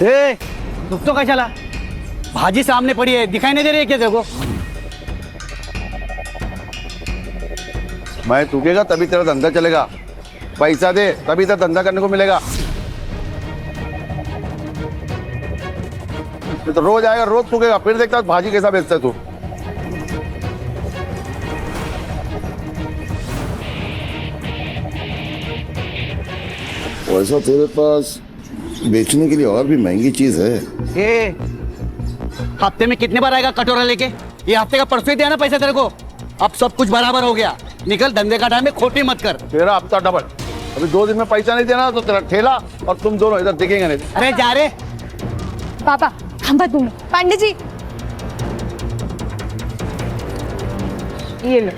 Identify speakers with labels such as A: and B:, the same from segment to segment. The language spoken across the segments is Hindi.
A: ए, दुख तो क्या चला? भाजी सामने पड़ी है, दिखाई नहीं दे रही है क्या तेरे को?
B: मैं थूकेगा तभी तेरा धंधा चलेगा। पैसा दे तभी तेरा धंधा करने को मिलेगा। तो रोज आएगा, रोज थूकेगा, फिर देखता भाजी कैसा बेचता है तू।
C: वैसा तेरे पास बेचने के लिए और भी महंगी चीज है।
A: ए, हफ्ते में कितने बार आएगा कटोरा लेके? ये हफ्ते का परसों ही दिया ना पैसा तेरे को। अब सब कुछ बराबर हो गया, निकल, धंधे का टाइम में खोटी मत कर।
B: तेरा हफ्ता डबल। अभी 2 दिन में पैसा नहीं देना तो तेरा ठेला और तुम दोनों इधर दिखेंगे नहीं।
A: अरे जा रे
D: पापा, थांबा तुम्ही। पांडे जी, ये लो।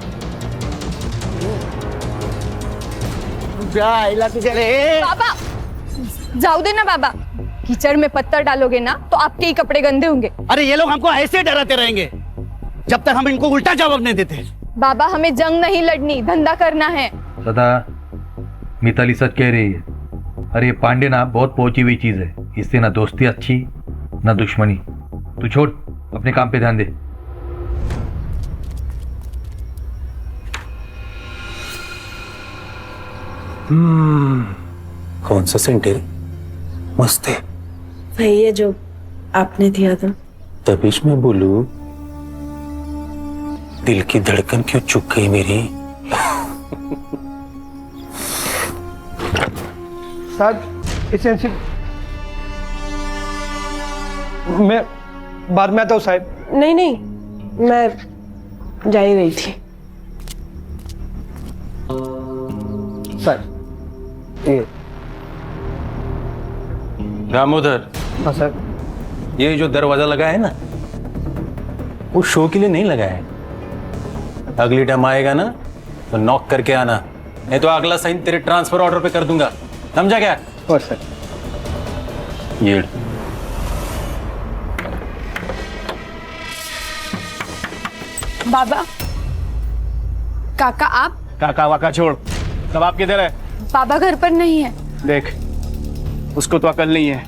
A: तुझे रे।
D: पापा, जाओ दे ना बाबा। कीचड़ में पत्थर डालोगे ना तो आपके ही कपड़े गंदे होंगे।
A: अरे ये लोग हमको ऐसे डराते रहेंगे जब तक हम इनको उल्टा जवाब नहीं देते।
D: बाबा, हमें जंग नहीं लड़नी, धंधा करना है।
E: सदा मिताली सच कह रही है। अरे ये पांडे ना बहुत पहुंची हुई चीज है, इससे ना दोस्ती अच्छी ना दुश्मनी। तू छोड़, अपने काम पे ध्यान दे।
F: कौन सा सेंट है? मस्त है।
G: वही है जो आपने दिया था।
F: तभी मैं बोलू, दिल की धड़कन क्यों चुक गई मेरी।
H: साहब इसे मैं बाद में आता हूँ साहब।
G: नहीं नहीं, मैं जा ही रही थी।
H: सर ये
F: दामोदर,
H: हाँ सर।
F: ये जो दरवाजा लगा है ना, वो शो के लिए नहीं लगा है। अगली टाइम आएगा ना तो नॉक करके आना, नहीं तो अगला साइन तेरे ट्रांसफर ऑर्डर पे कर दूंगा। समझा क्या?
H: और सर
F: ये
D: बाबा, काका आप?
H: काका वाका छोड़, सब आप किधर है?
D: बाबा घर पर नहीं है।
H: देख, उसको तो अकल नहीं है,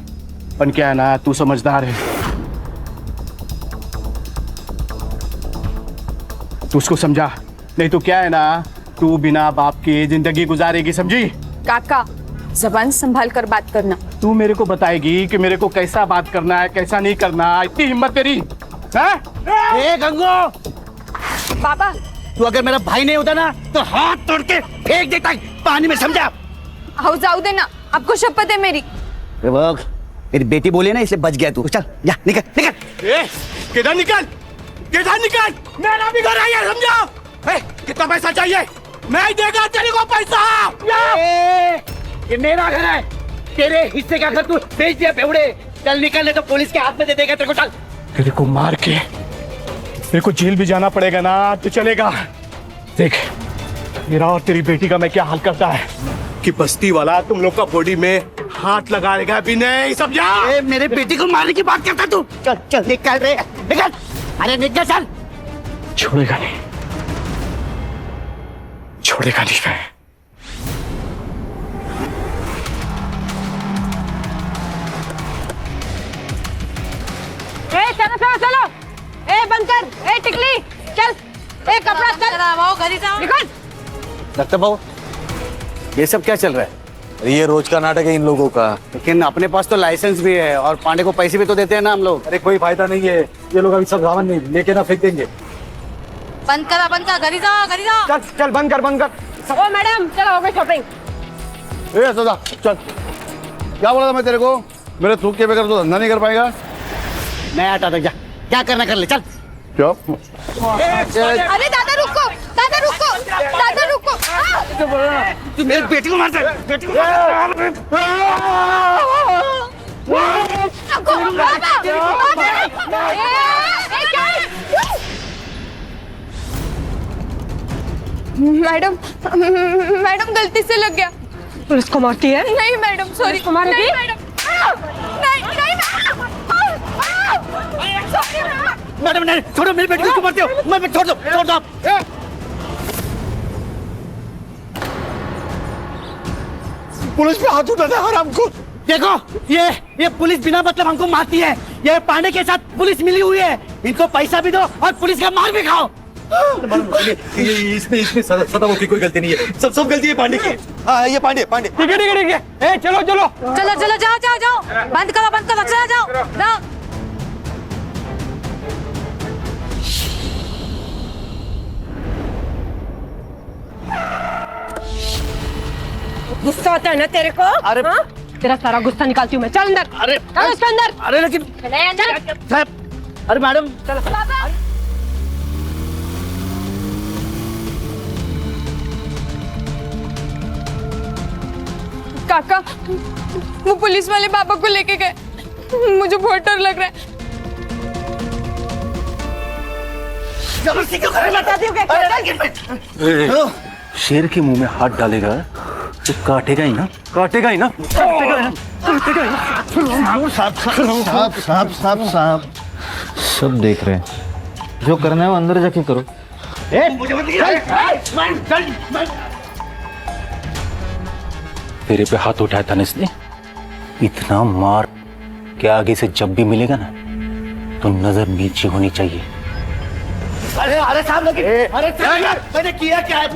H: पर क्या है ना, तू समझदार है। तू उसको समझा, नहीं तो क्या है ना, तू बिना बाप के जिंदगी गुजारेगी, समझी?
D: काका, जबान संभाल कर बात करना।
H: तू मेरे को बताएगी कि मेरे को कैसा बात करना है, कैसा नहीं करना। इतनी हिम्मत तेरी है?
A: ए गंगो,
D: बाबा,
A: तू अगर मेरा भाई नहीं होता ना तो हाथ तोड़ के फेंक देता पानी में, समझा?
D: आओ जाओ देना, आपको शपथ है मेरी।
A: मेरी बेटी बोली ना, इसलिए बच गया तू। चल जा, निकल निकल।
H: किधर निकल, किधर निकल, मेरा भी घर है, समझा? कितना पैसा चाहिए? मैं देगा तेरे को पैसा।
A: ये मेरा घर है, तेरे हिस्से का घर तू बेच दिया बेवड़े। चल निकल, नहीं तो पुलिस के हाथ में दे देगा तेरे को। चल,
H: तेरे को मार के तेरे को जेल भी जाना पड़ेगा ना तो चलेगा। देख, मेरा और तेरी बेटी का मैं क्या हाल करता है कि बस्ती वाला तुम लोग का बॉडी में हाथ लगाएगा भी नहीं, समझा?
A: मेरे बेटी को मारने की बात करता तू? चल चल निकल रे, निकल। अरे निकल, चल।
H: छोड़ेगा नहीं, छोड़ेगा नहीं मैं।
D: चलो चलो चलो, ए बंद कर, ए टिकली चल, ए कपड़ा चल, आओ घर जाओ, निकल।
A: डॉक्टर बाबू, ये सब क्या चल रहा है?
F: ये रोज का नाटक है इन लोगों का।
A: लेकिन अपने पास तो लाइसेंस भी है और पांडे को पैसे भी तो देते हैं ना हम लोग।
F: अरे कोई फायदा नहीं है, ये लोग अभी सब सामान नहीं लेके ना फेंक देंगे।
G: बंद करा, बंद कर, घर जाओ, घर जाओ।
H: चल चल, बंद कर, बंद कर।
D: ओ मैडम, चलो हो गई शॉपिंग।
B: ए सदा चल, क्या बोला था मैं तेरे को? मेरे थूक के बगैर तो धंधा नहीं कर पाएगा।
A: मैं हटा दे, जा, क्या करना कर ले, चल।
B: चुप।
D: अरे दादा रुको, दादा रुको, दादा रुको।
A: तू मेरे बेटी को मारता है, बेटी को
D: मैडम, मैडम गलती से लग गया।
G: पुलिस को मारती है?
D: नहीं मैडम, सॉरी।
G: मारेगी?
D: नहीं नहीं
A: मैडम, नहीं छोड़ो, मेरी बेटी को क्यों मारते हो? मैं छोड़ दो, छोड़ दो आप।
H: पुलिस पे हाथ उठाना हराम को।
A: देखो ये पुलिस बिना मतलब हमको मारती है। ये पांडे के साथ पुलिस मिली हुई है। इनको पैसा भी दो और पुलिस का मार भी खाओ।
H: इसमें सदाओं की कोई गलती नहीं है, सब गलती है पांडे की। हाँ ये पांडे ठीक है। ए चलो
D: चलो चलो जाओ जाओ जाओ, बंद करो चलो जाओ जाओ। गुस्सा आता है ना तेरे को?
A: अरे
D: हाँ? तेरा सारा गुस्सा निकालती हूँ मैं। चल अंदर।
A: अरे
D: चल उसके अंदर।
A: अरे लेकिन
D: चले अंदर।
A: साहब, अरे मैडम
D: चलो बाबा।
I: काका, वो पुलिस वाले बाबा को लेके गए। मुझे बहुत डर लग रहा है।
A: जबरदस्ती क्यों कर रहे हो?
F: शेर के मुंह में हाथ डालेगा तो काटेगा ही ना।
J: साहब सब देख रहे हैं, जो करना है वो अंदर जाके करो।
F: तेरे पे हाथ उठाया था ना इसने, इतना मार कि आगे से जब भी मिलेगा ना तो नजर नीचे होनी चाहिए।
A: अरे साहब लेकिन अरे साहब, मैंने किया क्या है?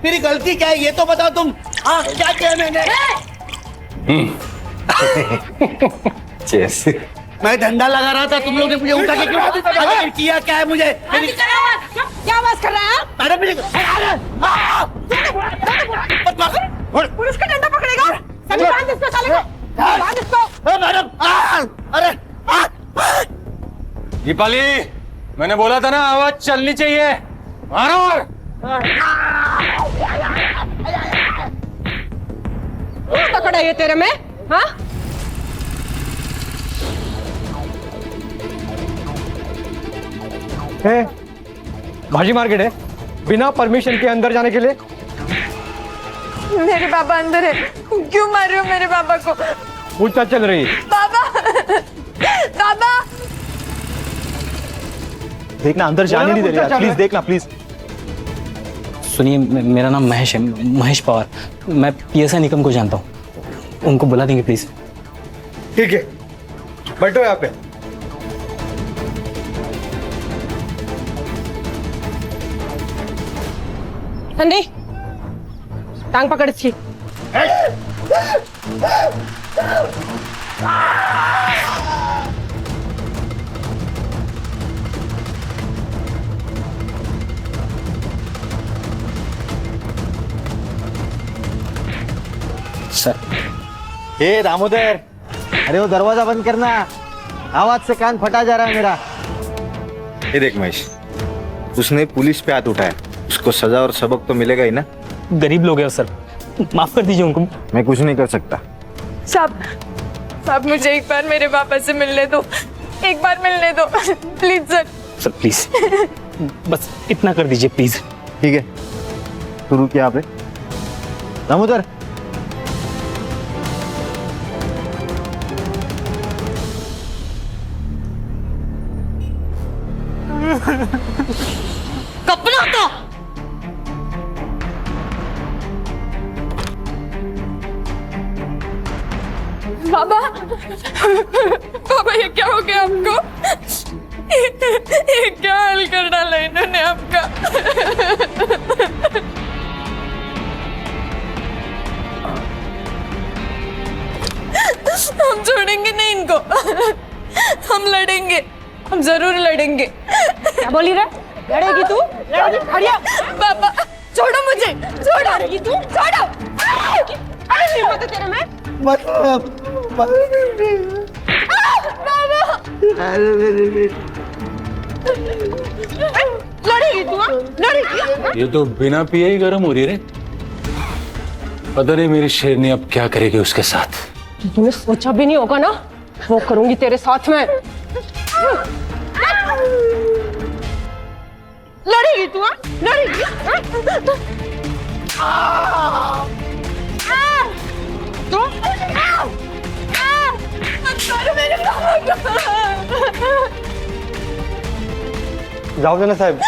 A: मेरी गलती क्या है ये तो बताओ तुम। हाँ क्या किया मैंने?
F: जैसे
A: मैं धंधा लगा रहा था, तुम लोग ने मुझे उठा के क्यों? लेकिन किया क्या है मुझे?
D: क्या आवाज कर रहा है?
A: मैडम
D: पुलिस का डंडा पकड़ेगा। सभी बांध इसको, साले को बांध इसको।
A: मैडम अरे
F: दीपाली, मैंने बोला था ना आवाज चलनी चाहिए। मारो और
D: पकड़ा ये तेरे में? हाँ
H: भाजी मार्केट है, बिना परमिशन के अंदर जाने के लिए।
I: मेरे बाबा अंदर है, क्यों मार रहे हो मेरे बाबा को?
H: पूछताछ चल रही है।
I: बाबा बाबा
H: देखना, अंदर जाने नहीं दे रही। प्लीज देखना प्लीज।
J: सुनिए, मेरा नाम महेश है, महेश पवार। मैं पीएसआई निकम को जानता हूँ, उनको बुला देंगे प्लीज।
H: ठीक है, बैठो यहाँ पे।
D: ठंडी टांग पकड़ इसकी।
J: हे दामोदर, अरे वो दरवाजा बंद करना, आवाज से कान फटा जा रहा है मेरा।
K: ये देख महेश, उसने पुलिस पे हाथ उठाया, उसको सजा और सबक तो मिलेगा ही ना।
J: गरीब लोग हैं सर, माफ कर दीजिए उनको।
K: मैं कुछ नहीं कर सकता।
I: साहब मुझे एक बार मेरे पापा से मिलने दो, एक बार मिलने दो प्लीज सर।
J: सर प्लीज, बस इतना कर दीजिए प्लीज।
K: ठीक है, तू रुक यहाँ पे। दामोदर,
D: कपड़ा तो
I: बाबा बाबा, ये क्या हो गया आपको? ये क्या हाल कर डाला इन्होंने आपका? हम छोड़ेंगे नहीं इनको, हम लड़ेंगे, हम जरूर लड़ेंगे।
D: क्या बोली रे? लड़ेगी तू? लड़ेगी? खड़िया
I: बाबा छोड़ो मुझे, छोड़ो।
D: लड़ेगी तू? छोड़ो। अरे हिम्मत है तेरे में? लड़ेगी तू? लड़ेगी?
F: ये तो बिना पिए ही गर्म हो रही रे। पता नहीं मेरी शेरनी अब क्या करेगी उसके साथ।
D: तूने सोचा भी नहीं होगा ना, वो करूंगी तेरे साथ में। लड़ेगी तू? लड़ेगी? तो
H: जाओ देना साहब,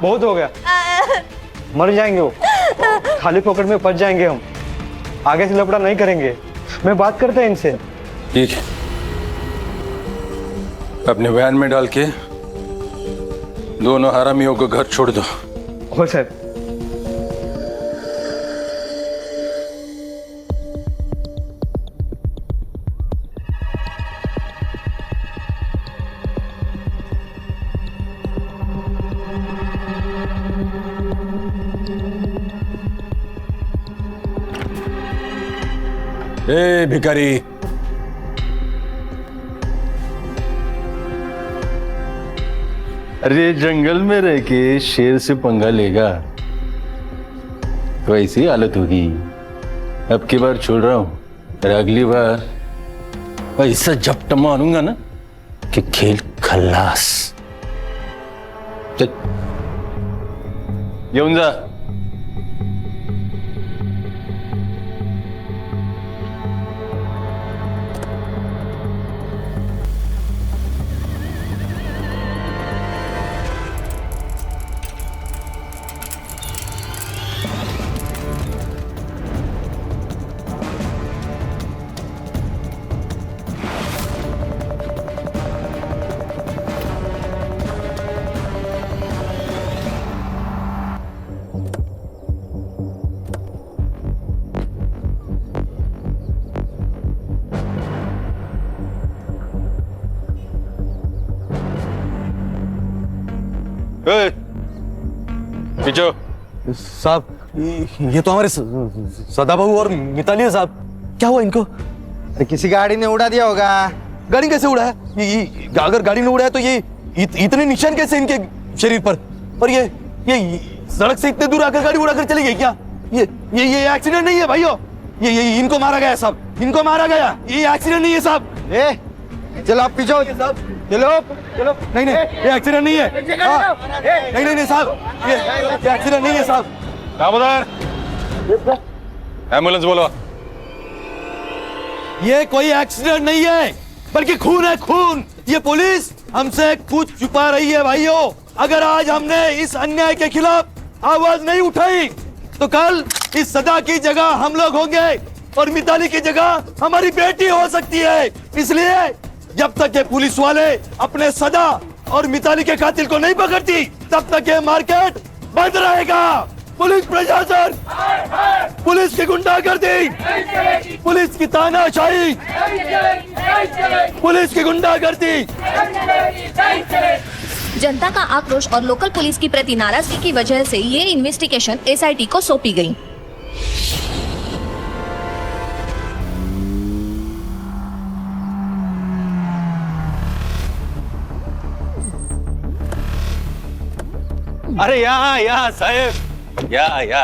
H: बहुत हो गया, मर जाएंगे वो, खाली पॉकेट में फंस जाएंगे हम। आगे से लफड़ा नहीं करेंगे, मैं बात करता है इनसे।
F: ठीक है, अपने वैन में डाल के दोनों हरामियों को घर छोड़ दो।
H: हो सर।
F: ए भिखारी, अरे जंगल में रह के शेर से पंगा लेगा तो ऐसी हालत होगी। अब की बार छोड़ रहा हूं, और अगली बार ऐसा झपटा मारूंगा ना कि खेल खल्लास। चल येऊन जा। पीछो
H: साहब, ये तो हमारे सदाबहू और मिताली है साहब। क्या हुआ इनको?
K: अरे किसी गाड़ी ने उड़ा दिया होगा।
H: गाड़ी कैसे उड़ा है? ये अगर गाड़ी ने उड़ा है तो ये इतने निशान कैसे इनके शरीर पर? और ये सड़क से इतने दूर आकर गाड़ी उड़ाकर चली गई क्या? ये एक्सीडेंट नहीं है भाइयों, ये इनको मारा गया साहब, इनको मारा गया। ये एक्सीडेंट नहीं है साहब।
K: चलो आप पीछे
H: साहब, चलो चलो। नहीं ये एक्सीडेंट नहीं है। नहीं साहब, ये एक्सीडेंट नहीं है साहब।
F: एम्बुलेंस बोलो।
H: ये कोई एक्सीडेंट नहीं है, बल्कि खून है, खून। ये पुलिस हमसे कुछ छुपा रही है भाइयों। अगर आज हमने इस अन्याय के खिलाफ आवाज नहीं उठाई तो कल इस सदा की जगह हम लोग होंगे और मिताली की जगह हमारी बेटी हो सकती है। इसलिए जब तक ये पुलिस वाले अपने सदा और मिताली के कातिल को नहीं पकड़ती तब तक ये मार्केट बंद रहेगा। पुलिस प्रशासन, पुलिस की गुंडागर्दी, पुलिस की तानाशाही, पुलिस की गुंडागर्दी।
L: जनता का आक्रोश और लोकल पुलिस की प्रति नाराजगी की वजह से ये इन्वेस्टिगेशन एसआईटी को सौंपी गई।
F: अरे या साहेब, या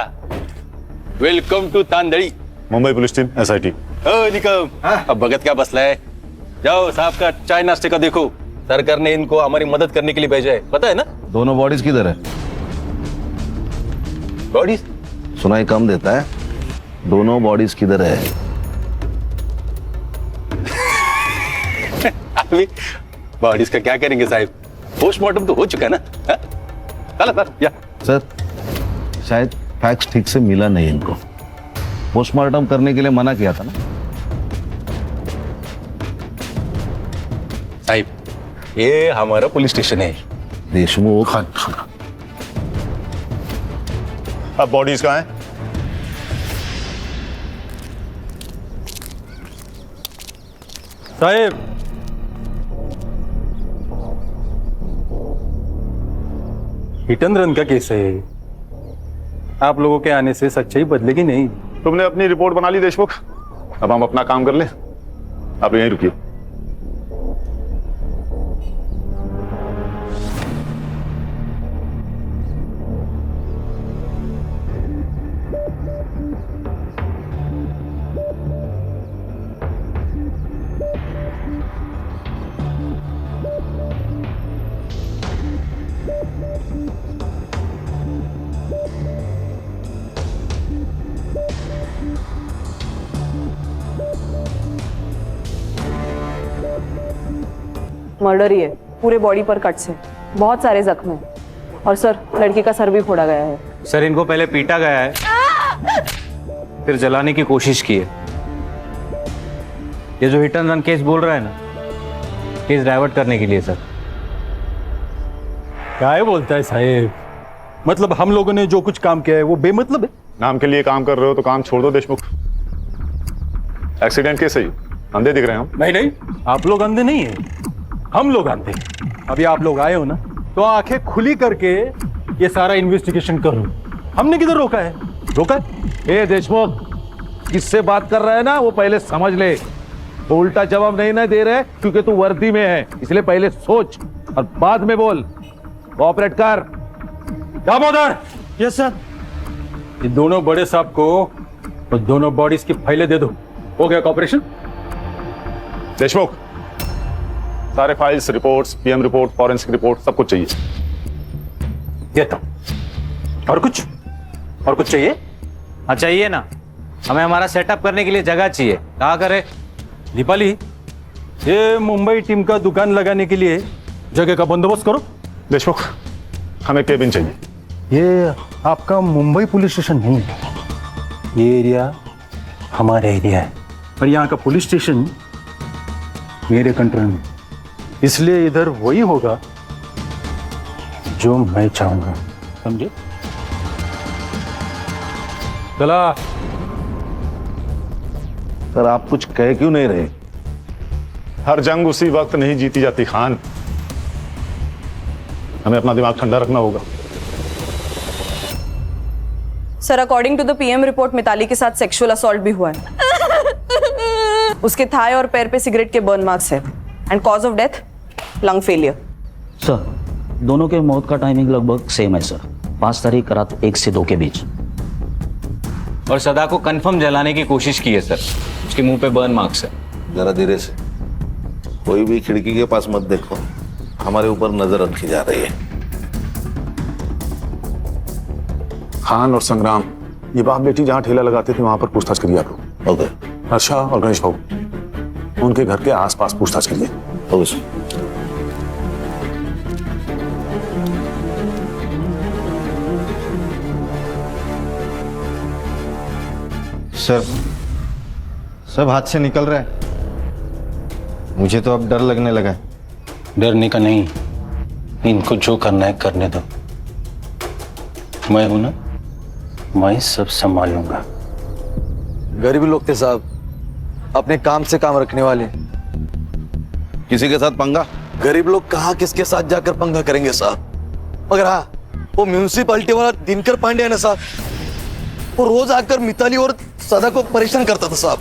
F: welcome to Tandali.
B: Mumbai police team SIT।
F: Nikam, अब भगत क्या बसला है? जाओ साहब का चाय नाश्ते का देखो। सरकार ने इनको हमारी मदद करने के लिए भेजा है, पता है ना?
C: दोनों बॉडीज किधर है?
F: बॉडीज
C: सुनाई कम देता है। दोनों बॉडीज किधर है?
F: अभी बॉडीज का क्या करेंगे साहब? पोस्टमार्टम तो हो चुका है ना? चला सर, या
C: सर, शायद फैक्स ठीक से मिला नहीं इनको। पोस्टमार्टम करने के लिए मना किया था ना
F: साहब। ये हमारा पुलिस स्टेशन है।
C: देशमुख।
B: अब बॉडीज कहाँ हैं?
F: साहब, हिट एंड रन का केस है। आप लोगों के आने से सच्चाई बदलेगी नहीं।
B: तुमने अपनी रिपोर्ट बना ली देशमुख, अब हम अपना काम कर ले। आप यहीं रुकिए।
G: मर्डर ही है, पूरे बॉडी पर कट्स हैं, बहुत सारे जख्म हैं और सर लड़की का सर भी फोड़ा गया है।
K: सर इनको पहले पीटा गया है, फिर जलाने की कोशिश की है।
F: ये जो हिट एंड रन केस बोल रहा है ना, केस डाइवर्ट करने के लिए सर। क्या बोलता है साहेब? मतलब हम लोगों ने जो कुछ काम किया है वो बेमतलब है?
M: नाम के लिए काम कर रहे हो तो काम छोड़ दो देशमुख। एक्सीडेंट केस है, अंधे दिख रहे हैं हम।
F: नहीं, आप लोग अंधे नहीं है, हम लोग अंधे। अभी आप लोग आए हो ना, तो आंखें खुली करके ये सारा इन्वेस्टिगेशन करो। हमने किधर रोका है? रोका है?
C: ए देशमुख, किससे बात कर रहा है ना वो पहले समझ ले। वो उल्टा जवाब नहीं ना दे रहे क्योंकि तू वर्दी में है, इसलिए पहले सोच और बाद में बोल। कोऑपरेट कर।
F: दामोदर। Yes sir. ये दोनों बड़े साहब को और दोनों बॉडीज की फाइलें दे दो। हो गया कॉपरेशन?
M: देशमुख, सारे files, reports, PM report, forensic report, सब कुछ चाहिए।
F: देता हूं। और कुछ चाहिए?
N: हाँ चाहिए ना, हमें हमारा सेटअप करने के लिए जगह चाहिए। कहाँ करे?
F: दीपाली, ये मुंबई टीम का दुकान लगाने के लिए जगह का बंदोबस्त करो।
M: देशमुख, हमें केबिन चाहिए।
F: ये आपका मुंबई पुलिस स्टेशन नहीं है, ये एरिया हमारा एरिया है और यहाँ का पुलिस स्टेशन मेरे कंट्रोल में, इसलिए इधर वही होगा जो मैं चाहूंगा, समझे? चला।
C: सर आप कुछ कह क्यों नहीं रहे?
M: हर जंग उसी वक्त नहीं जीती जाती खान, हमें अपना दिमाग ठंडा रखना होगा।
G: Sir, according to the PM report Mitali के साथ सेक्सुअल असॉल्ट भी हुआ है। उसके थाई और पैर पे सिगरेट के बर्न मार्क्स है and cause of death lung failure.
J: Sir दोनों के मौत का टाइमिंग लगभग सेम है सर, 5 तारीख रात 1 से 2 के बीच।
N: और सदा को कंफर्म जलाने की कोशिश की है सर, उसके मुंह पे बर्न मार्क्स है।
C: जरा धीरे से, कोई भी खिड़की के पास मत देखो, हमारे ऊपर नजर रखी जा रही है।
M: खान और संग्राम, ये बाप बेटी जहां ठेला लगाते थे वहां पर पूछताछ करिए आप लोग।
C: ओके।
M: हर्षा और गणेश बाबू, उनके घर के आसपास पूछताछ करिए।
C: Okay
K: sir. सब हाथ से निकल रहा है, मुझे तो अब डर लगने लगा है।
F: डरने का नहीं, इनको जो करना है करने दो। मैं हूं ना, मैं सब संभालूंगा।
K: गरीब लोग थे साहब, अपने काम से काम रखने वाले। किसी के साथ पंगा? गरीब लोग कहाँ किसके साथ जाकर पंगा करेंगे साहब। मगर हाँ, वो म्यूनिसिपैलिटी वाला दिनकर पांडे है ना साहब, वो रोज आकर मिताली और सदा को परेशान करता था साहब।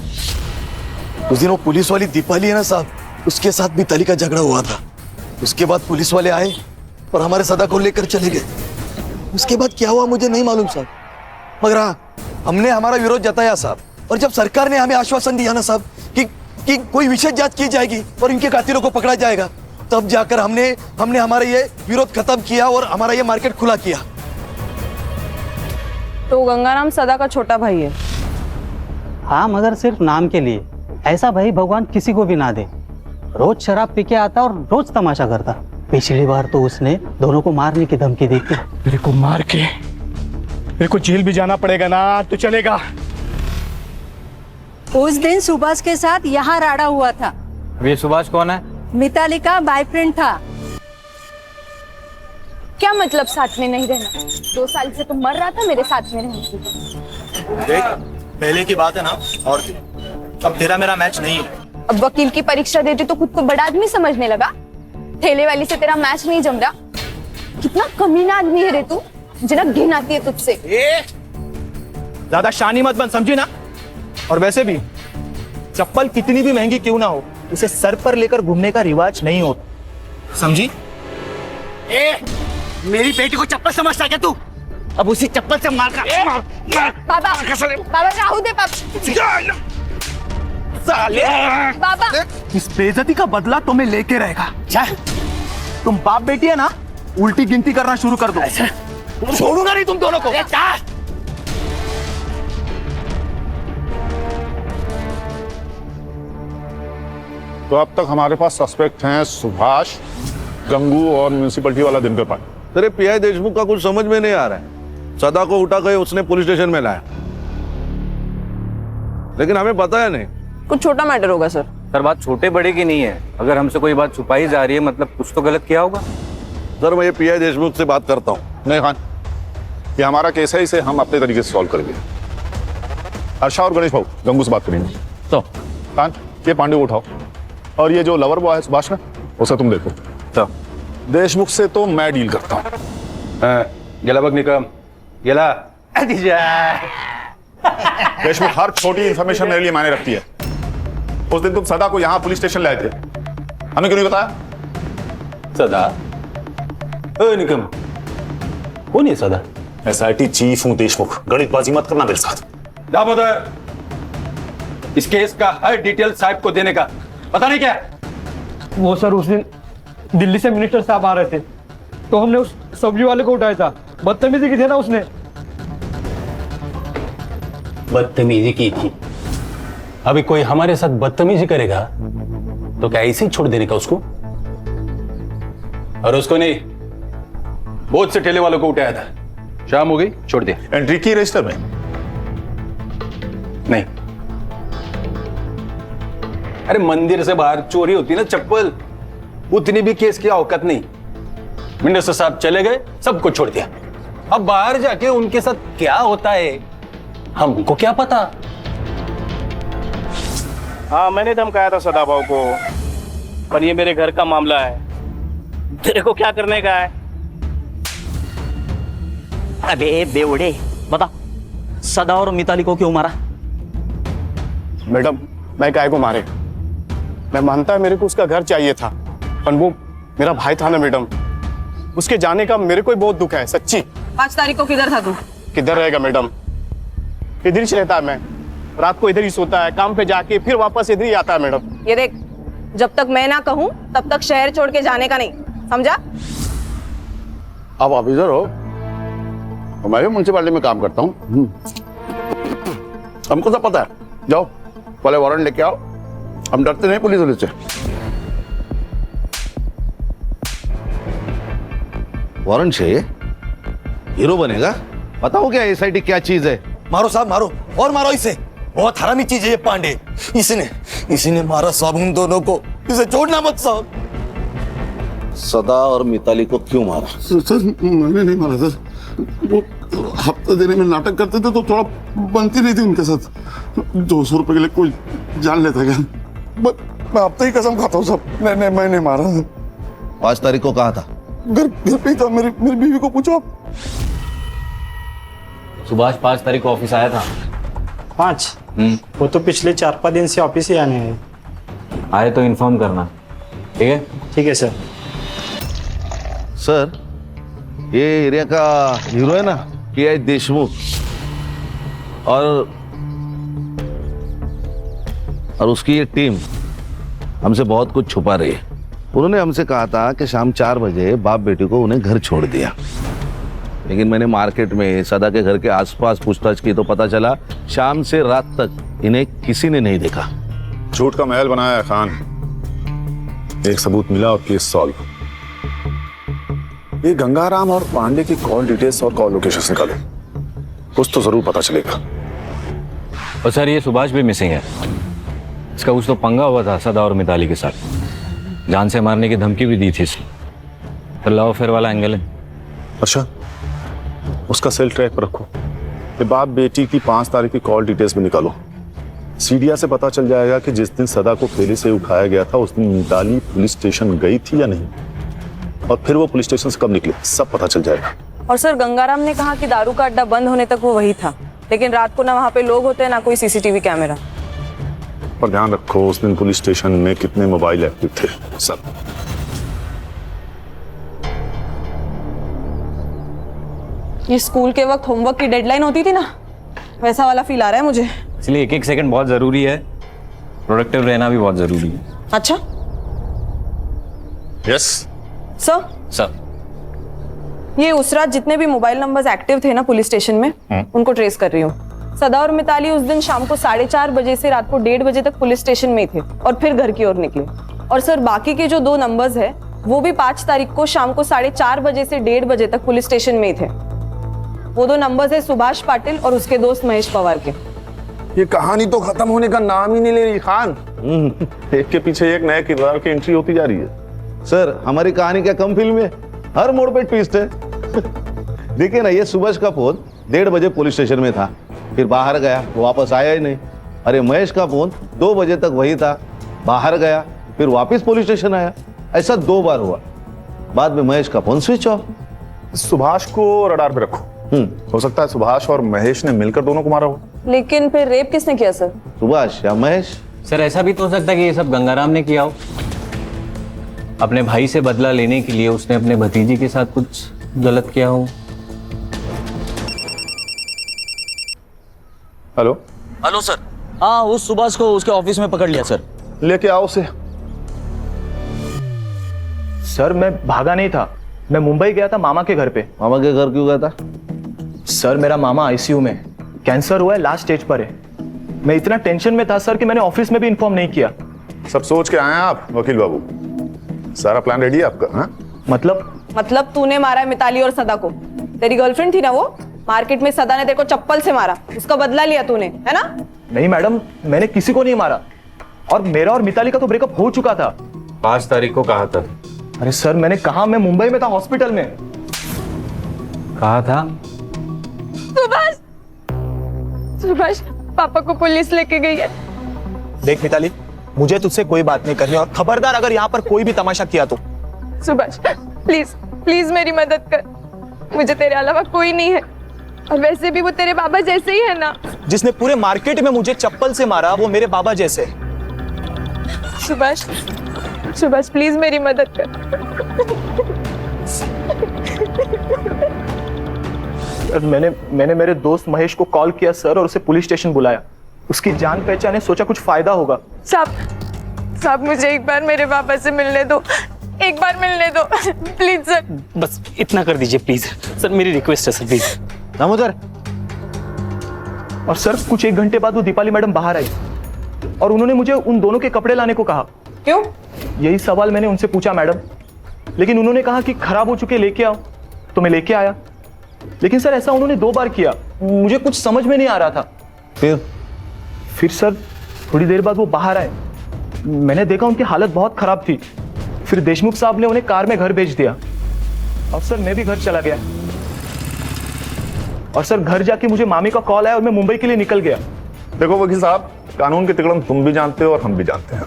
K: उस दिन वो पुलिस वाली दीपाली है ना साहब, उसके साथ मिताली का झगड़ा हुआ था। उसके बाद पुलिस वाले आए और हमारे सदा को लेकर चले गए। उसके बाद क्या हुआ मुझे नहीं मालूम साहब, मगर हाँ, हमने हमारा विरोध जताया साहब। और जब सरकार ने हमें आश्वासन दिया ना साहब कि कोई विशेष जांच की जाएगी और इनके कातिलों को पकड़ा जाएगा, तब जाकर हमने हमारा ये विरोध खत्म किया और हमारा ये मार्केट खुला किया।
G: तो गंगाराम सदा का छोटा भाई है?
J: हाँ, मगर सिर्फ नाम के लिए। ऐसा भाई भगवान किसी को भी ना दे। रोज शराब पी के आता और रोज तमाशा करता। पिछली बार तो उसने दोनों को मारने की धमकी दी थी।
H: मेरे को मार के मेरे को जेल भी जाना पड़ेगा ना, तो चलेगा।
D: उस दिन सुभाष के साथ यहाँ राड़ा हुआ था।
N: ये सुभाष कौन है?
D: मिताली का बॉयफ्रेंड था।
I: क्या मतलब साथ में नहीं रहना? 2 साल से तो मर रहा था मेरे साथ में रहने की।
H: देख, पहले की बात है ना, और अब तेरा मेरा मैच नहीं है।
I: अब वकील की परीक्षा देते तो खुद को बड़ा आदमी समझने लगा। ठेले वाली से तेरा मैच नहीं जम रहा। कितना कमीना आदमी है रे तू, जना घिन आती है तुझसे।
H: ज्यादा शानी मत बन, समझी ना? और वैसे भी चप्पल कितनी भी महंगी क्यों ना हो, उसे सर पर लेकर घूमने का रिवाज नहीं होता, समझी?
A: मेरी बेटी को चप्पल समझता क्या तू? अब उसी चप्पल से मार
I: बाबा राहू दे बाबा।
H: इस बेइज्जती का बदला तुम्हें लेके रहेगा। तुम बाप बेटी है ना, उल्टी गिनती करना शुरू कर दो। छोड़ूंगा नहीं तुम दोनों को।
M: तो अब तक हमारे पास सस्पेक्ट हैं सुभाष, गंगू और म्यूनिसिपैलिटी वाला दिनकर पांडे।
C: तेरे पीआई देशमुख का कुछ समझ में नहीं आ रहा है। सदा को उठा के उसने पुलिस स्टेशन में लाया, लेकिन हमें पता है नहीं।
G: कुछ छोटा मैटर होगा सर।
N: सर बात छोटे बड़े की नहीं है, अगर हमसे कोई बात छुपाई जा रही है मतलब कुछ तो गलत किया होगा।
M: सर मैं ये पीआई देशमुख से बात करता हूँ। नहीं खान, ये हमारा केस है, इसे हम अपने तरीके से सॉल्व करेंगे। हर्षा और गणेश भाऊ गंगू से बात करेंगे। तो खान, ये पांडे को उठाओ और ये जो लवर बॉय है सुभाष ना, उसे तुम देखो। तो देशमुख से तो मैं डील करता हूँ।
F: गेला बघ निकम, गेला
M: देशमुख हर छोटी इंफॉर्मेशन मेरे लिए मायने रखती है। उस दिन तुम सदा को यहाँ पुलिस स्टेशन लाए थे, हमें क्यों नहीं बताया?
F: सदा? निकम कौन है सदा?
M: एसआईटी चीफ हूं देशमुख, गणितबाजी मत करना मेरे साथ।
F: दामोदर, इस केस का हर डिटेल साहब को देने का पता नहीं क्या?
O: वो सर उस दिन दिल्ली से मिनिस्टर साहब आ रहे थे तो हमने उस सब्जी वाले को उठाया था, बदतमीजी की थी ना उसने।
F: बदतमीजी की थी? अभी कोई हमारे साथ बदतमीजी करेगा तो क्या ऐसे ही छोड़ देने का उसको? और उसको नहीं, बहुत से ठेले वालों को उठाया था। शाम हो गई, छोड़ दिया।
M: एंट्री की रजिस्टर में?
F: नहीं। अरे मंदिर से बाहर चोरी होती ना चप्पल, उतनी भी केस की औकात नहीं। मिनिस्टर साहब चले गए, सबको छोड़ दिया। अब बाहर जाके उनके साथ क्या होता है हमको क्या पता?
H: हाँ, मैंने धमकाया था सदाभाऊ को, पर ये मेरे घर का मामला है, तेरे को क्या करने का है?
A: अबे बेवड़े, बता सदा और मिताली को क्यों मारा?
H: मैडम, मैं काय को मारे? मैं मानता है मेरे को उसका घर चाहिए था, पर वो मेरा भाई था ना मैडम, उसके जाने का मेरे को ही बहुत दुख है, सच्ची।
D: 5 तारीख को किधर था तू?
H: किधर रहेगा मैडम, इधर ही रहता है। मैं रात को इधर ही सोता है, काम पे जाके फिर वापस इधर ही आता है मैडम।
D: ये देख, जब तक मैं ना कहूँ तब तक शहर छोड़ के जाने का नहीं, समझा?
B: आप ऑफिसर हो, मैं भी म्यूनसिपालिटी में काम करता हूँ, हमको सब पता है। जाओ पहले वारंट लेके आओ, हम डरते नहीं पुलिस से।
K: वारंट से हीरो बनेगा? बताओ क्या एसआईटी क्या चीज है?
P: मारो साहब, मारो और मारो इसे, बहुत हरामी चीज है ये पांडे। इसने मारा साहब उन दोनों को, इसे छोड़ना मत साहब।
K: सदा और मिताली को क्यों मारा?
B: सर मैंने नहीं मारा सर, वो हफ्ता देने में नाटक करते थे तो थोड़ा बनती नहीं थी उनके साथ। 200 रुपए के लिए कोई जान लेता क्या? मैं हफ्ते ही कसम खाता हूँ सब, मैं नहीं मारा।
K: 5 तारीख को कहा था?
B: घर पे ही था, मेरी बीवी को पूछो।
N: सुभाष 5 तारीख को ऑफिस आया था।
O: 5? वो तो पिछले 4-5 दिन से ऑफिस ही आने हैं।
N: आए तो इन्फॉर्म करना, ठीक है?
O: ठीक है सर।
K: सर, ये एरिया का हीरो है ना पीआई देशमुख, और उसकी ये टीम हमसे बहुत कुछ छुपा रही है। उन्होंने हमसे कहा था कि शाम 4 बजे बाप बेटी को उन्हें घर छोड़ दिया, लेकिन मैंने मार्केट में सदा के घर के आसपास पूछताछ की तो पता चला शाम से रात तक इन्हें किसी ने नहीं देखा।
M: झूठ का महल बनाया है खान, एक सबूत मिला और केस सॉल्व। ये गंगाराम और पांडे की कॉल डिटेल्स और कॉल लोकेशन निकालो, कुछ तो जरूर पता चलेगा।
N: और सर ये सुभाष भी मिसिंग है, इसका कुछ तो पंगा हुआ था सदा और मिताली के साथ, जान से मारने की धमकी भी दी थी इसने, तो लव अफेयर वाला एंगल है।
M: अच्छा, उसका सेल ट्रैक पर रखो। ये बाप बेटी की 5 तारीख की कॉल डिटेल्स भी निकालो। सीडिया से पता चल जाएगा कि जिस दिन सदा को ठेले से उठाया गया था उस दिन मिताली पुलिस स्टेशन गई थी या नहीं, और फिर वो पुलिस स्टेशन से कब निकले, सब पता चल जाएगा।
G: और सर गंगाराम ने कहा कि दारू का अड्डा बंद होने तक वो वही था, लेकिन रात को ना वहाँ पे लोग होते हैं ना कोई सीसीटीवी कैमरा।
M: पर ध्यान रखो उस दिन पुलिस स्टेशन में कितने मोबाइल एक्टिव थे, सब।
G: ये स्कूल के वक्त होमवर्क की डेडलाइन होती थी ना, वैसा वाला फील आ रहा है मुझे।
N: इसलिए एक सेकंड बहुत जरूरी है, प्रोडक्टिव रहना भी बहुत जरूरी है।
G: अच्छा
M: यस
N: सर,
G: ये उस रात जितने भी मोबाइल नंबर्स एक्टिव थे ना पुलिस स्टेशन में, उनको ट्रेस कर रही हूँ। सदा और मिताली उस दिन शाम को 4:30 बजे से रात को 1:30 बजे तक पुलिस स्टेशन में ही थे और फिर घर की ओर निकले। और सर बाकी के जो 2 नंबर्स है वो भी 5 तारीख को शाम को 4:30 बजे से 1:30 बजे तक पुलिस स्टेशन में ही थे। वो 2 नंबर्स है सुभाष पाटिल और उसके दोस्त महेश पवार के।
B: ये कहानी तो खत्म होने का नाम ही नहीं ले रही खान।
M: एक के पीछे एक नए किरदार की एंट्री होती जा रही है।
K: सर हमारी कहानी क्या कम फिल्म है? हर मोड़ पे ट्विस्ट है। देखिए ना, ये सुभाष का फोन 1:30 बजे पुलिस स्टेशन में था, फिर बाहर गया, वो वापस आया ही नहीं। अरे महेश का फोन 2 बजे तक वही था, बाहर गया, फिर वापस पुलिस स्टेशन आया। ऐसा 2 बार हुआ। बाद में महेश का फोन स्विच ऑफ।
M: सुभाष को रडार पे रखो। हो सकता है सुभाष और महेश ने मिलकर दोनों को मारा हो।
G: लेकिन फिर रेप किसने किया सर?
K: सुभाष या महेश?
N: सर ऐसा भी तो हो सकता है कि ये सब गंगाराम ने किया हो। अपने भाई से बदला लेने के लिए उसने अपने भतीजी के साथ कुछ गलत किया हो।
M: Hello
P: hello sir. हाँ, उस सुभाष को उसके ऑफिस में पकड़ लिया सर।
M: लेके आओ उसे।
O: सर मैं भागा नहीं था, मैं मुंबई गया था मामा के घर पे।
K: मामा के घर क्यों गया था?
O: सर मेरा मामा आईसीयू में, कैंसर हुआ है, लास्ट स्टेज पर है। मैं इतना टेंशन में था सर कि मैंने ऑफिस में भी इन्फॉर्म नहीं किया।
M: सब सोच के आए हैं आप वकील बाबू? सारा प्लान रेडी है आपका? हाँ?
G: मतलब तूने मारा है मिताली और सदा को? तेरी गर्लफ्रेंड थी ना वो, मार्केट में सदा ने तेरे को चप्पल से मारा, उसका बदला लिया तूने, है ना?
O: नहीं मैडम, मैंने किसी को नहीं मारा, और मेरा और मिताली का तो ब्रेकअप हो चुका था।
F: 5 तारीख को कहा था।
O: अरे सर मैंने कहा, मैं मुंबई में था, हॉस्पिटल में।
N: कहा था?
G: सुभाष पापा को पुलिस लेके गई है।
H: देख मिताली, मुझे तुझसे कोई बात नहीं करनी, और खबरदार अगर यहाँ पर कोई भी तमाशा किया तो।
G: सुभाष प्लीज प्लीज मेरी मदद कर, मुझे तेरे अलावा कोई नहीं है, और वैसे भी वो तेरे बाबा जैसे ही है ना।
H: जिसने पूरे मार्केट में मुझे चप्पल से मारा वो मेरे बाबा जैसे।
G: सुभाष सुभाष प्लीज मेरी मदद कर।
O: मैंने मेरे दोस्त महेश को कॉल किया सर, और उसे पुलिस स्टेशन बुलाया। उसकी जान पहचान है, सोचा कुछ फायदा होगा।
G: साहब मुझे एक बार मेरे पापा से मिलने दो, एक बार मिलने दो प्लीज सर।
P: बस इतना कर दीजिए प्लीज सर, मेरी रिक्वेस्ट है सर प्लीज।
K: दामोदर।
O: और सर कुछ 1 घंटे बाद वो दीपाली मैडम बाहर आई, और उन्होंने मुझे उन दोनों के कपड़े लाने को कहा।
G: क्यों?
O: यही सवाल मैंने उनसे पूछा मैडम, लेकिन उन्होंने कहा कि खराब हो चुके लेके आओ, तो मैं लेके आया। लेकिन सर ऐसा उन्होंने 2 बार किया, मुझे कुछ समझ में नहीं आ रहा था। फिर सर थोड़ी देर बाद वो बाहर आए, मैंने देखा उनकी हालत बहुत खराब थी। फिर देशमुख साहब ने उन्हें कार में घर भेज दिया, और सर मैं भी घर चला गया। और सर घर जाके मुझे मामी का कॉल आया और मैं मुंबई के लिए निकल गया।
M: देखो वकील साहब, कानून के तिकड़म तुम भी जानते हो और हम भी जानते हैं।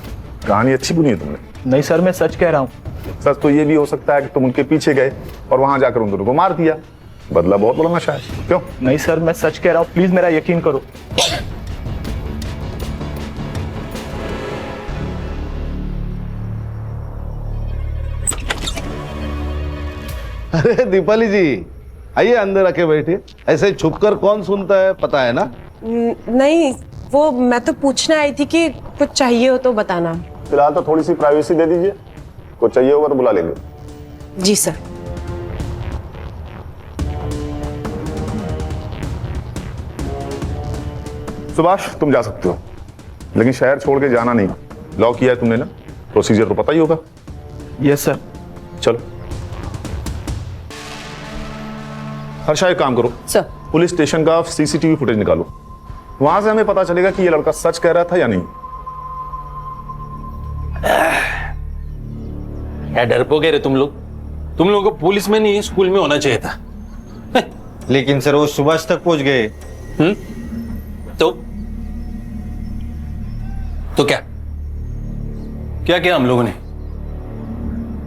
M: कहानी अच्छी बुनी है तुमने।
O: नहीं सर, मैं सच कह रहा हूँ।
M: सच तो ये भी हो सकता है कि तुम उनके पीछे गए और वहां जाकर उन दोनों को मार दिया। बदला बहुत बड़ा नशा है। क्यों?
O: नहीं सर, मैं सच कह रहा हूँ, प्लीज मेरा यकीन करो।
K: अरे दीपाली जी, आइए अंदर आके बैठिए। ऐसे छुपकर कौन सुनता है, पता है ना?
D: नहीं, वो मैं तो पूछने आई थी कि कुछ चाहिए हो तो बताना।
M: फिलहाल तो थोड़ी सी प्राइवेसी दे दीजिए, कुछ चाहिए होगा तो बुला लेंगे।
D: जी सर।
M: सुभाष तुम जा सकते हो, लेकिन शहर छोड़ के जाना नहीं। लॉ किया है तुमने ना, प्रोसीजर तो पता ही होगा।
O: Yes sir.
M: चलो हर्षा, एक काम करो
G: सर,
M: पुलिस स्टेशन का सीसीटीवी फुटेज निकालो, वहां से हमें पता चलेगा कि ये लड़का सच कह रहा था या नहीं।
F: क्या डरपोके रे तुम लोग? तुम लोगों को पुलिस में नहीं स्कूल में होना चाहिए था।
P: लेकिन सर वो सुभाष तक पहुंच गए।
F: तो क्या क्या किया हम लोगों ने?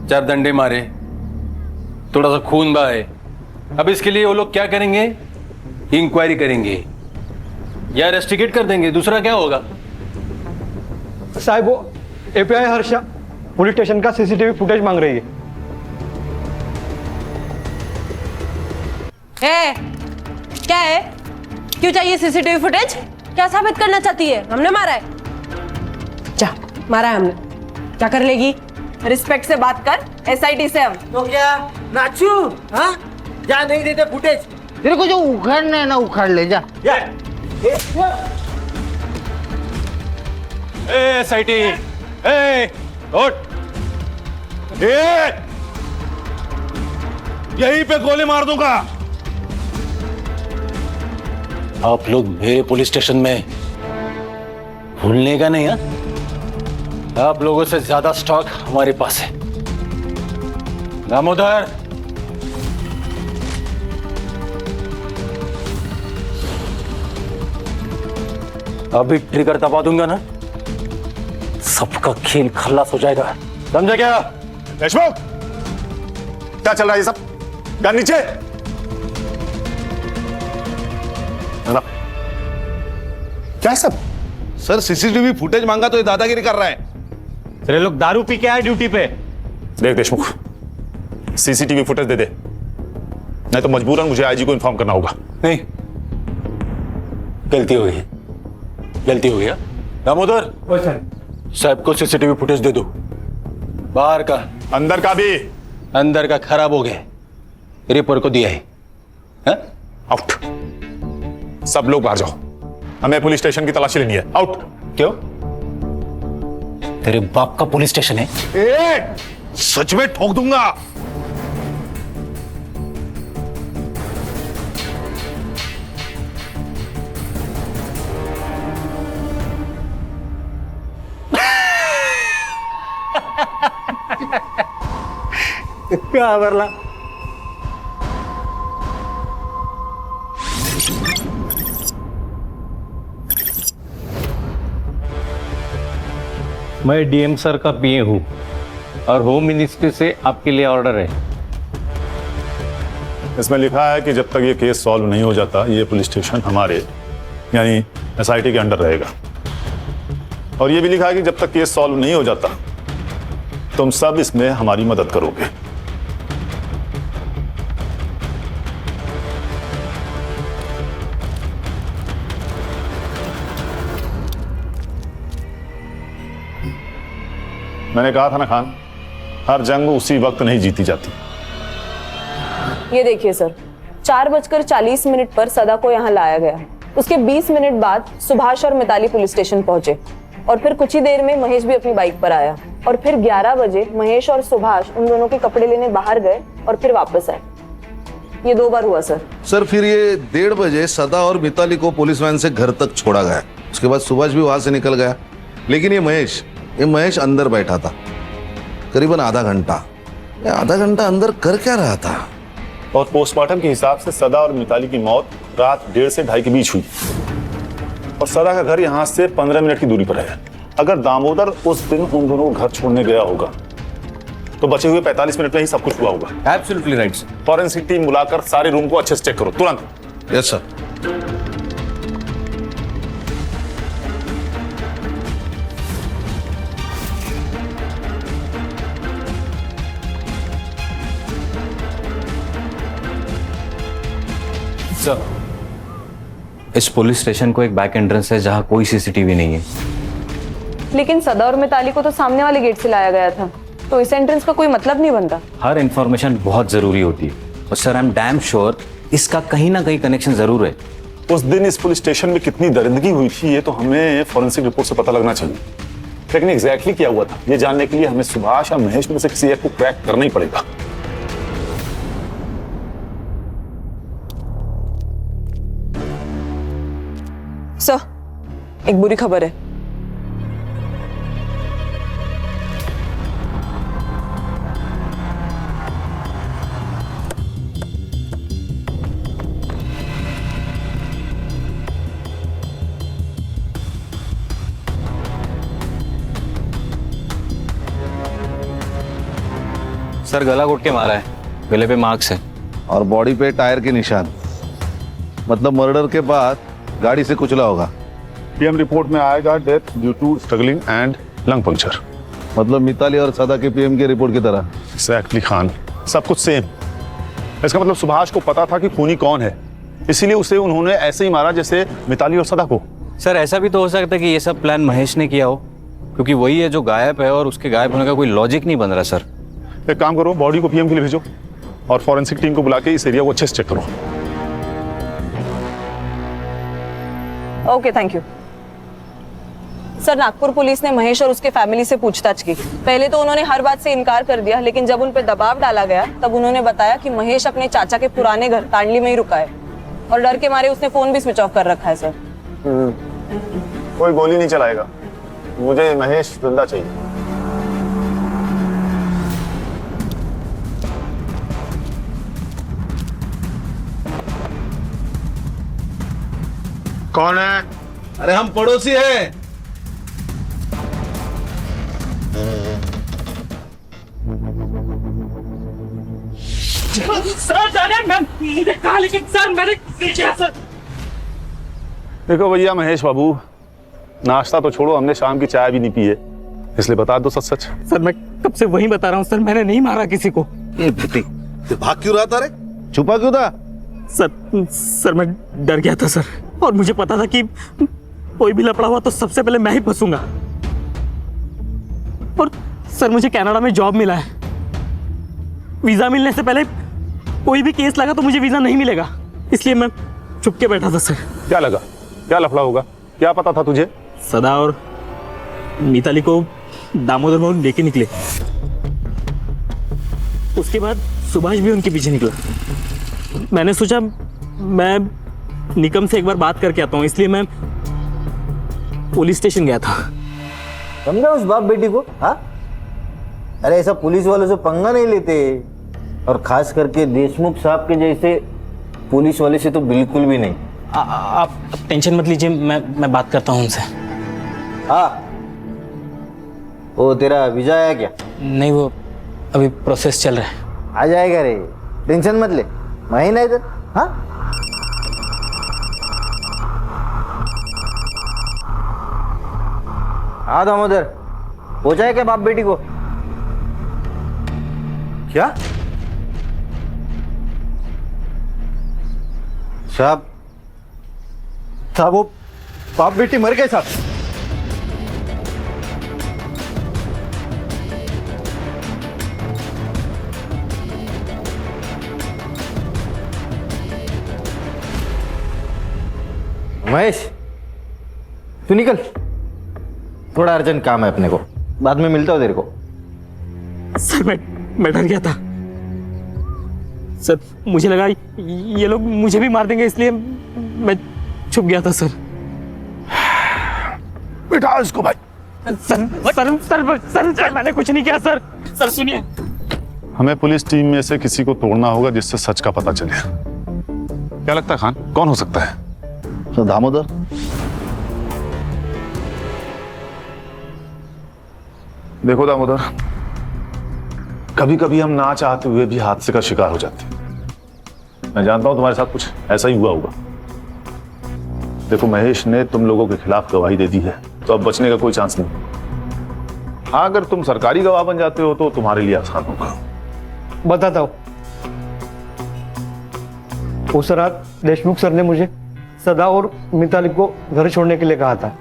F: 4 डंडे मारे, थोड़ा सा खून बहाए। अब इसके लिए वो लोग क्या करेंगे? इंक्वायरी करेंगे या रेस्टिकेट कर देंगे, दूसरा क्या होगा?
O: साहब वो एपीआई हर्षा पुलिस स्टेशन का सीसीटीवी फुटेज मांग रही है।
D: क्या है? क्यों चाहिए सीसीटीवी फुटेज? क्या साबित करना चाहती है? हमने मारा है? जा, मारा है हमने, क्या कर लेगी?
G: रिस्पेक्ट से बात कर, एसआईटी से हम।
Q: तो क्या नाचू? हाँ, जा नहीं देते फुटेज? तेरे को जो उखाड़ना है ना उखाड़ ले जा।
F: एसआईटी, उठ।
M: यहीं पे गोली मार दूंगा।
F: आप लोग मेरे पुलिस स्टेशन में भूलने का नहीं है? आप लोगों से ज्यादा स्टॉक हमारे पास है। दामोदर, अभी ट्रिगर दबा दूंगा ना, सबका खेल खल्लास हो जाएगा, समझा क्या?
M: देशमुख, क्या चल रहा है ये सब? गन नीचे। क्या सब?
K: सर सीसीटीवी फुटेज मांगा तो ये दादागिरी कर रहा है।
O: सर ये लोग दारू पी के आए ड्यूटी पे।
M: देख देशमुख, सीसीटीवी फुटेज दे दे, नहीं तो मजबूरन मुझे आईजी को इन्फॉर्म करना होगा।
F: नहीं, गलती हो गई, गलती हो गया। दामोदर, साहब को सीसीटीवी फुटेज दे दो, बाहर का,
M: अंदर का भी।
F: अंदर का खराब हो गया, रिपोर्ट को दिया है।
M: आउट, सब लोग बाहर जाओ, हमें पुलिस स्टेशन की तलाशी लेनी है। आउट।
F: क्यों? तेरे बाप का पुलिस स्टेशन है?
M: सच में ठोक दूंगा।
O: क्या बरला?
N: मैं डीएम सर का पीए हूँ और होम मिनिस्ट्री से आपके लिए ऑर्डर है।
M: इसमें लिखा है कि जब तक ये केस सॉल्व नहीं हो जाता ये पुलिस स्टेशन हमारे यानी एसआईटी के अंडर रहेगा। और ये भी लिखा है कि जब तक केस सॉल्व नहीं हो जाता तुम सब इसमें हमारी मदद करोगे। मैंने कहा था ना खान, हर जंग उसी वक्त नहीं जीती जाती।
G: ये देखिए सर, 4:40 पर सदा को यहाँ लाया गया। उसके 20 मिनट बाद सुभाष और मिताली पुलिस स्टेशन पहुंचे और फिर कुछ ही देर में महेश भी अपनी बाइक पर आया और फिर 11 बजे महेश और सुभाष उन दोनों के कपड़े लेने बाहर गए और फिर वापस आए। ये 2 बार हुआ सर।
K: सर फिर ये 1:30 बजे सदा और मिताली को पुलिस वैन से घर तक छोड़ा गया। उसके बाद सुभाष भी वहां से निकल गया, लेकिन ये महेश अंदर बैठा था करीबन आधा घंटा अंदर कर क्या रहा था?
M: और पोस्टमार्टम के हिसाब से सदा और मिताली की मौत रात 1:30 से 2:30 के बीच हुई और सदा का घर यहाँ से 15 मिनट की दूरी पर है। अगर दामोदर उस दिन उन दोनों को घर छोड़ने गया होगा तो बचे हुए 45 मिनट में ही सब कुछ हुआ होगा।
K: Absolutely right.
M: फॉरेंसिक टीम बुलाकर सारे रूम को अच्छे से चेक करो तुरंत।
K: Yes sir.
N: सर, इस पुलिस स्टेशन को एक बैक एंट्रेंस है जहां कोई सीसीटीवी नहीं है।
G: लेकिन सदा और मिताली को तो सामने वाले गेट से लाया गया था, तो इस एंट्रेंस का कोई मतलब नहीं बनता।
N: हर इंफॉर्मेशन बहुत जरूरी होती है और sir I am damn sure इसका कहीं ना कहीं कनेक्शन जरूर है।
M: उस दिन इस पुलिस स्टेशन में कितनी दरिंदगी हुई थी ये तो हमें फॉरेंसिक रिपोर्ट से पता लगना चाहिए, लेकिन एग्जैक्टली क्या हुआ था ये जानने के लिए हमें सुभाष और महेश में से किसी एक को क्रैक करना ही पड़ेगा।
G: सर, एक बुरी खबर है।
N: सर गला घोट के मारा है, गले पे मार्क्स है
K: और बॉडी पे टायर के निशान, मतलब मर्डर के बाद गाड़ी से कुचला होगा।
M: पीएम रिपोर्ट में आएगा death due to struggling and lung puncture.
K: मतलब मिताली और सदा के पीएम के रिपोर्ट की तरह।
M: एग्जैक्टली खान, सब कुछ सेम। इसका मतलब सुभाष को पता था कि खूनी कौन है, इसीलिए उसे उन्होंने ऐसे ही मारा जैसे मिताली और सदा को।
N: सर ऐसा भी तो हो सकता है कि ये सब प्लान महेश ने किया हो, क्योंकि वही है जो गायब है और उसके गायब होने का कोई लॉजिक नहीं बन रहा। सर
M: एक काम करो, बॉडी को पीएम के लिए भेजो और फॉरेंसिक टीम को बुला के इस एरिया को अच्छे से चेक करो।
G: Okay, thank you sir. Nagpur police ने महेश और उसके फैमिली से पूछताछ की। पहले तो उन्होंने हर बात से इनकार कर दिया, लेकिन जब उन पर दबाव डाला गया तब उन्होंने बताया कि महेश अपने चाचा के पुराने घर तांडली में ही रुका है और डर के मारे उसने फोन भी स्विच ऑफ कर रखा है। सर
M: कोई गोली नहीं चलाएगा, मुझे महेश जिंदा चाहिए।
H: कौन है?
K: अरे हम पड़ोसी हैं।
H: सर जाने मैं मुझे कहा, लेकिन सर मैंने नहीं किया सर।
M: देखो भैया महेश बाबू, नाश्ता तो छोड़ो, हमने शाम की चाय भी नहीं पी है, इसलिए बता दो सच सच।
H: सर मैं कब से वही बता रहा हूँ सर, मैंने नहीं मारा किसी को।
K: ये भूती, तो भाग क्यों रहा था रे? छुपा क्यों था?
H: सर मैं डर गया था सर, और मुझे पता था कि कोई भी लफड़ा हुआ तो सबसे पहले मैं ही फंसूंगा। और सर मुझे कनाडा में जॉब मिला है, वीजा मिलने से पहले कोई भी केस लगा तो मुझे वीजा नहीं मिलेगा, इसलिए मैं चुप के बैठा था सर।
M: क्या लगा, क्या लफड़ा होगा, क्या पता था तुझे?
H: सदा और मिताली को दामोदर मोहन लेके निकले, उसके बाद सुभाष भी उनके पीछे निकला। मैंने सोचा मैं निकम से एक बार बात करके आता हूँ, इसलिए मैं पुलिस स्टेशन गया था।
Q: समझा उस बाप बेटी को? हाँ, अरे ऐसा पुलिस वालों से पंगा नहीं लेते, और खास करके देशमुख साहब के जैसे पुलिस वाले से तो बिल्कुल भी नहीं।
H: आप टेंशन मत लीजिए, मैं बात करता हूँ उनसे।
Q: हाँ, वो तेरा वीजा आया क्या?
H: नहीं, वो अभी प्रोसेस चल रहा है।
Q: आ जाएगा रे, टेंशन मत ले, महीना इधर। हाँ, हाँ दामोदर, पहुंचाए क्या बाप बेटी को? क्या साहब? साहब वो बाप बेटी मर गए साहब। महेश तू निकल, थोड़ा अर्जेंट काम है अपने को, बाद में मिलता हूँ तेरे को।
H: सर मैं डर गया था सर, मुझे लगा ये लोग मुझे भी मार देंगे, इसलिए मैं छुप गया था सर।
M: बेटा इसको भाई।
H: Sir sir sir sir, sir मैंने कुछ नहीं किया सर। सर सुनिए,
M: हमें पुलिस टीम में से किसी को तोड़ना होगा जिससे सच का पता चले। क्या लगता है खान, कौन हो सकता है?
K: तो दामोदर।
M: देखो दामोदर, कभी कभी हम ना चाहते हुए भी हादसे का शिकार हो जाते हैं। मैं जानता हूं तुम्हारे साथ कुछ ऐसा ही हुआ होगा। देखो महेश ने तुम लोगों के खिलाफ गवाही दे दी है, तो अब बचने का कोई चांस नहीं। हाँ, अगर तुम सरकारी गवाह बन जाते हो तो तुम्हारे लिए आसान होगा।
R: बताता हूं, उस रात देशमुख सर ने मुझे सदा और मिताली को घर छोड़ने के लिए कहा था।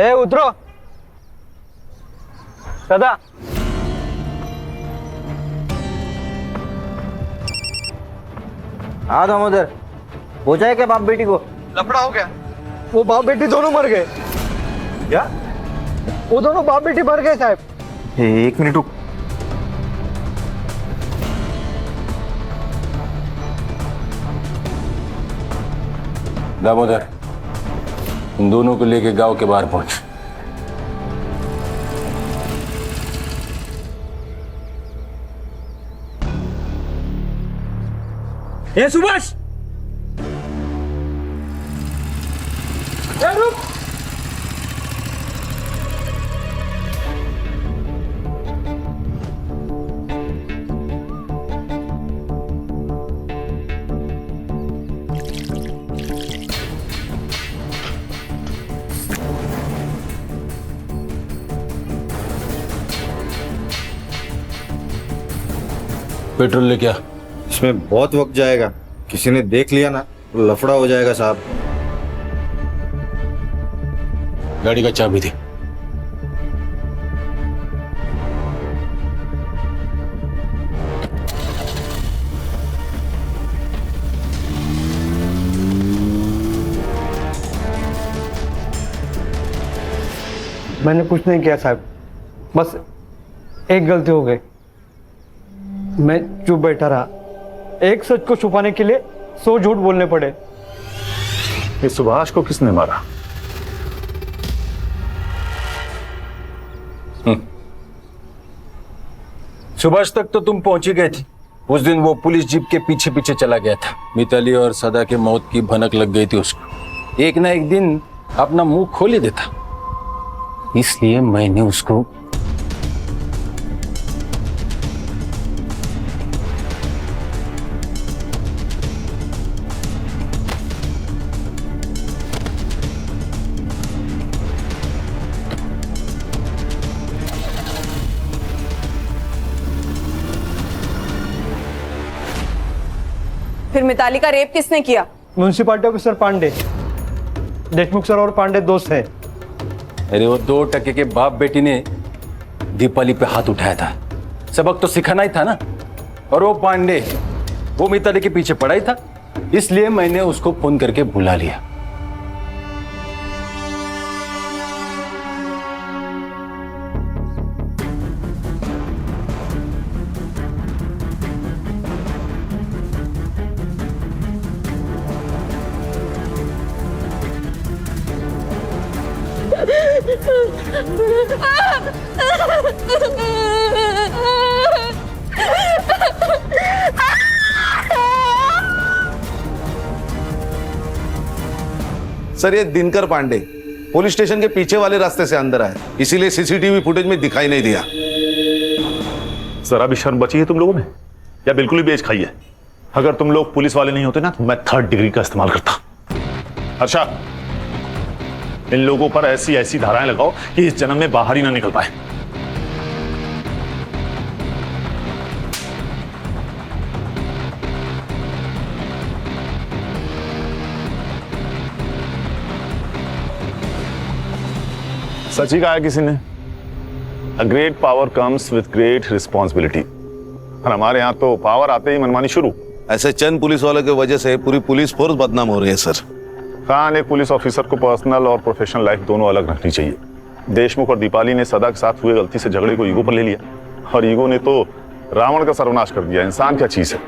R: ए उतरो सदा।
Q: हाँ दामोदर, पहुंचाए क्या बाप बेटी को?
R: लफड़ा हो गया, वो बाप बेटी दोनों मर गए।
Q: क्या?
R: वो दोनों बाप बेटी मर गए साहब।
Q: एक मिनट रुक।
F: दामोदर, उन दोनों को लेके गांव के बाहर पहुंच।
H: ए सुभाष, रुक।
F: पेट्रोल लेके आ।
Q: इसमें बहुत वक्त जाएगा, किसी ने देख लिया ना तो लफड़ा हो जाएगा साहब।
F: गाड़ी का चाबी दे।
R: मैंने कुछ नहीं किया साहब, बस एक गलती हो गई। मैं चुप बैठा रहा, एक सच को छुपाने के लिए 100 झूठ बोलने पड़े।
M: इस सुभाष को किसने मारा?
F: सुभाष तक तो तुम पहुंच ही गए थे, उस दिन वो पुलिस जीप के पीछे पीछे चला गया था। मिताली और सदा के मौत की भनक लग गई थी उसको। एक ना एक दिन अपना मुंह खोल ही देता, इसलिए मैंने उसको
G: फिर मिताली का रेप किसने किया?
R: Municipality officer Pandey. Deshmukh sir और पांडे दोस्त हैं।
F: अरे वो 2 टके के बाप बेटी ने दीपाली पे हाथ उठाया था, सबक तो सिखाना ही था ना। और वो पांडे वो मिताली के पीछे पड़ा ही था, इसलिए मैंने उसको फोन करके बुला लिया।
K: सर ये दिनकर पांडे पुलिस स्टेशन के पीछे वाले रास्ते से अंदर आए, इसीलिए सीसीटीवी फुटेज में दिखाई नहीं दिया।
M: जरा भी शर्म बची है तुम लोगों में या बिल्कुल ही बेच खाई है? अगर तुम लोग पुलिस वाले नहीं होते ना तो मैं 3rd डिग्री का इस्तेमाल करता। अच्छा, इन लोगों पर ऐसी ऐसी धाराएं लगाओ कि इस जन्म में बाहर ही ना निकल पाए। सच ही कहा है किसी ने, a great power comes with great responsibility. और हमारे यहाँ तो पावर आते ही मनमानी शुरू।
K: ऐसे चंद पुलिस वालों की वजह से पूरी पुलिस फोर्स बदनाम हो रही है सर।
M: खान, एक पुलिस ऑफिसर को पर्सनल और प्रोफेशनल लाइफ दोनों अलग रखनी चाहिए। देशमुख और दीपाली ने सदा के साथ हुए गलती से झगड़े को ईगो पर ले लिया, और ईगो ने तो रावण का सर्वनाश कर दिया। इंसान क्या चीज है?